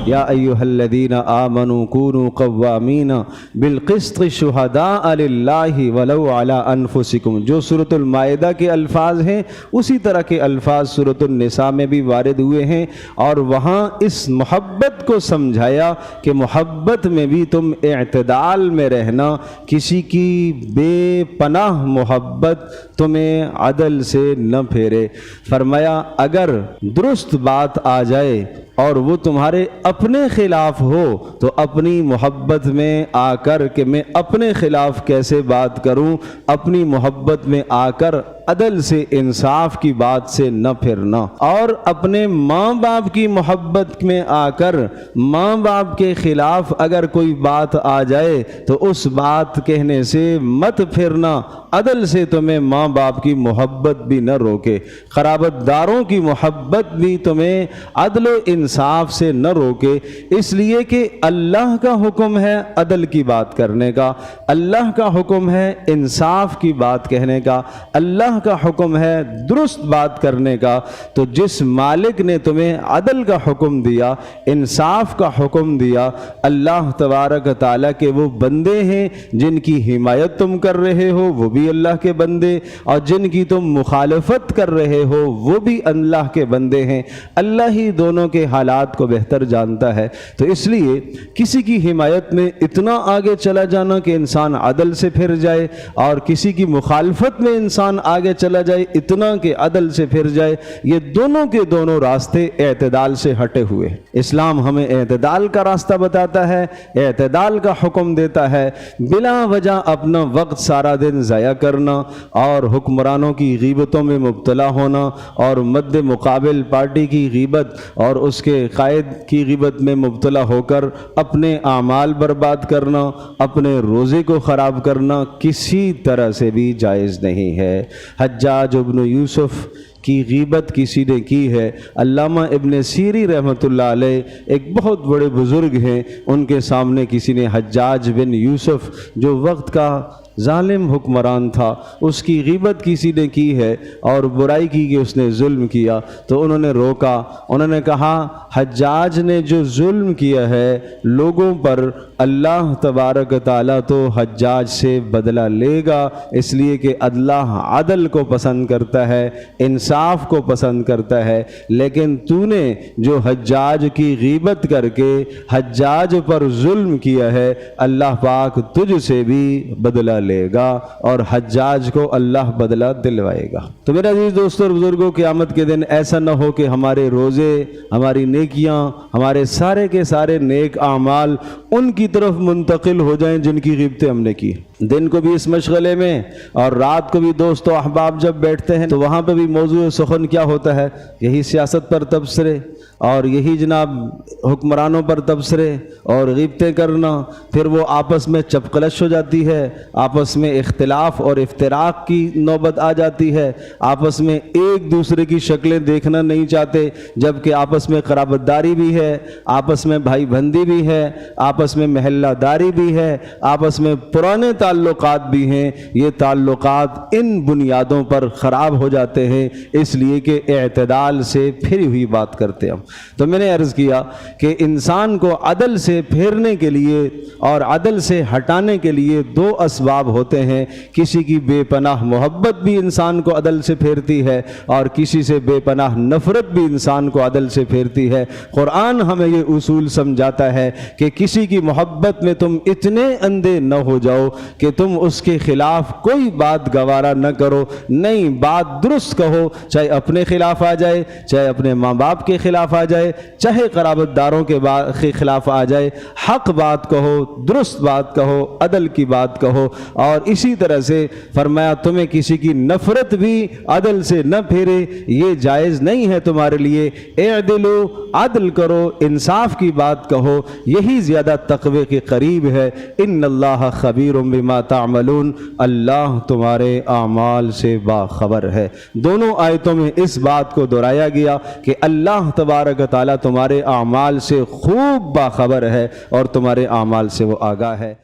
या अय्युहल्लज़ीना आमनू कूनू क़व्वामीना बिलक़िस्ति शुहदाअ लिल्लाहि वलौ अला अनफुसिकुम। जो सूरतुल माइदा के अल्फाज हैं उसी तरह के अल्फाज सूरतुन निसा में भी वारिद हुए हैं, और वहाँ इस मोहब्बत को समझाया कि मोहब्बत में भी तुम इत्दाल में रहना, किसी की बेपनाह मोहब्बत तुम्हें अदल से न फेरे। फरमाया अगर दुरुस्त बात आ जाए और वो तुम्हारे अपने खिलाफ हो तो अपनी मोहब्बत में आकर कि मैं अपने खिलाफ कैसे बात करूं, अपनी मोहब्बत में आकर अदल से इंसाफ की बात से न फिरना। और अपने माँ बाप की मोहब्बत में आकर माँ बाप के खिलाफ अगर कोई बात आ जाए तो उस बात कहने से मत फिरना, अदल से तुम्हें माँ बाप की मोहब्बत भी न रोके, क़राबतदारों की मोहब्बत भी तुम्हें अदल इंसाफ से न रोके। इसलिए कि अल्लाह का हुक्म है अदल की बात करने का, अल्लाह का हुक्म है इंसाफ की बात कहने का, अल्लाह का हुक्म है दुरुस्त बात करने का। तो जिस मालिक ने तुम्हें अदल का हुक्म दिया, इंसाफ का हुक्म दिया, अल्लाह तबारक ताला के वो बंदे हैं जिनकी हिमायत तुम कर रहे हो वो भी अल्लाह के बंदे, और जिनकी तुम मुखालफत कर रहे हो वो भी अल्लाह के बंदे हैं। अल्लाह ही दोनों के हालात को बेहतर जानता है। तो इसलिए किसी की हिमायत में इतना आगे चला जाना कि इंसान अदल से फिर जाए, और किसी की मुखालफत में इंसान आगे चला जाए इतना कि अदल से फिर जाए, ये दोनों के दोनों रास्ते एतदाल से हटे हुए। इस्लाम हमें एतदाल का रास्ता बताता है, एतदाल का हुक्म देता है। बिला वजह अपना वक्त सारा दिन ज़ाया करना और हुक्मरानों की गीबतों में मुब्तला होना और मद्दे मुकाबिल पार्टी की गीबत और उसके कायद की गीबत में मुब्तला होकर अपने आमाल बर्बाद करना, अपने रोज़े को ख़राब करना किसी तरह से भी जायज़ नहीं है। हज्जाज इब्न यूसुफ की गीबत किसी ने की है। अल्लामा इब्न सीरी रहमतुल्लाह अलैह एक बहुत बड़े बुज़ुर्ग हैं, उनके सामने किसी ने हज्जाज बिन यूसुफ जो वक्त का ज़ालिम हुक्मरान था उसकी गीबत किसी ने की है और बुराई की कि उसने जुल्म किया। तो उन्होंने रोका, उन्होंने कहा हज्जाज ने जो जुल्म किया है लोगों पर, अल्लाह तबारक ताला तो हज्जाज से बदला लेगा, इसलिए कि अल्लाह अदल को पसंद करता है, इंसाफ को पसंद करता है। लेकिन तूने जो हज्जाज की गीबत करके हज्जाज पर जुल्म किया है, अल्लाह पाक तुझसे भी बदला लेगा और हज्जाज को अल्लाह बदला दिलवाएगा। तो मेरे अजीज दोस्तों और बुजुर्गों, क़यामत के दिन ऐसा न हो कि हमारे रोज़े, हमारी नेकियां, हमारे सारे के सारे नेक आमाल उनकी तरफ मुंतकिल हो जाएं जिनकी ग़ीबतें हमने की। दिन को भी इस मशगले में और रात को भी दोस्तों अहबाब जब बैठते हैं तो वहाँ पर भी मौजूद सुखन क्या होता है, यही सियासत पर तबसरे और यही जनाब हुक्मरानों पर तबसरे और ग़ीबतें करना। फिर वो आपस में चपकलश हो जाती है, आपस में इख्तिलाफ और इफ्तिराक की नौबत आ जाती है, आपस में एक दूसरे की शक्लें देखना नहीं चाहते, जबकि आपस में क़राबतदारी भी है, आपस में भाई बंदी भी है, आपस में महल्लादारी भी है, आपस में पुराने ताल्लुकात भी हैं। ये ताल्लुकात इन बुनियादों पर ख़राब हो जाते हैं, इसलिए कि एतदाल से फिरी हुई बात करते हैं। तो मैंने अर्ज़ किया कि इंसान को अदल से फेरने के लिए और अदल से हटाने के लिए दो असबाब होते हैं। किसी की बेपनाह मोहब्बत भी इंसान को अदल से फेरती है और किसी से बेपनाह नफ़रत भी इंसान को अदल से फेरती है। कुरान हमें ये उसूल समझाता है कि किसी की मोहब्बत में तुम इतने अंधे न हो जाओ कि तुम उसके खिलाफ कोई बात गवारा न करो, नहीं बात दुरुस्त कहो, चाहे अपने खिलाफ आ जाए, चाहे अपने माँ बाप के खिलाफ आ जाए, चाहे क़राबतदारों के खिलाफ आ जाए, हक बात कहो, दुरुस्त बात कहो, अदल की बात कहो। और इसी तरह से फरमाया तुम्हें किसी की नफ़रत भी अदल से न फेरे, ये जायज़ नहीं है तुम्हारे लिए। एअदिलु, अदल करो, इंसाफ की बात कहो, यही ज़्यादा तक़वे के करीब है। इन्नल्लाह खबीरुम बिमा तामलून, अल्लाह तुम्हारे आमाल से बाखबर है। दोनों आयतों में इस बात को दोहराया गया कि अल्लाह तबारक ताला तुम्हारे आमाल से खूब बाखबर है और तुम्हारे आमाल से वो आगाह है।